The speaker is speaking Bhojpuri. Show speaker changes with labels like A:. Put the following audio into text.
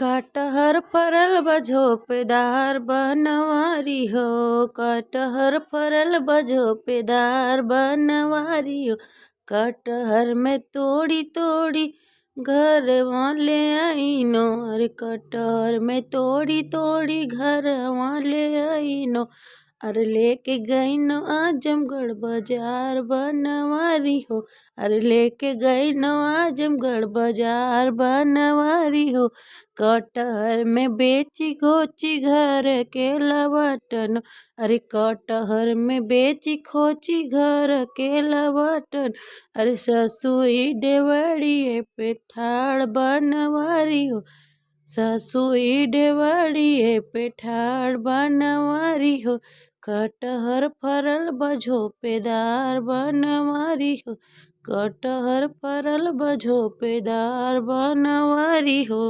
A: कटहर फरल बा झोपेदार बनवारी हो। कटहर फरल बा झोपेदार बनवारी हो। कटहर में तोड़ी तोड़ी घर ले आईनो। अरे कटहर में तोड़ी तोड़ी घर ले आईनो। अरे लेके गईनो आजमगढ़ बाजार बनवारी हो। अरे लेके गईनो आजमगढ़ बाजार बनवारी हो। कटहर में बेची खोची घर के लवटन। अरे कटहर में बेची खोची घर के लवटन। अरे ससुई डेवड़िए पे ठाड़ बनवारी हो। ससुई डेवड़िए पे ठाड़ बनवारी हो। कटहर फरल बा झोपेदार बनवारी हो। कटहर फरल बा झोपेदार बनवारी हो।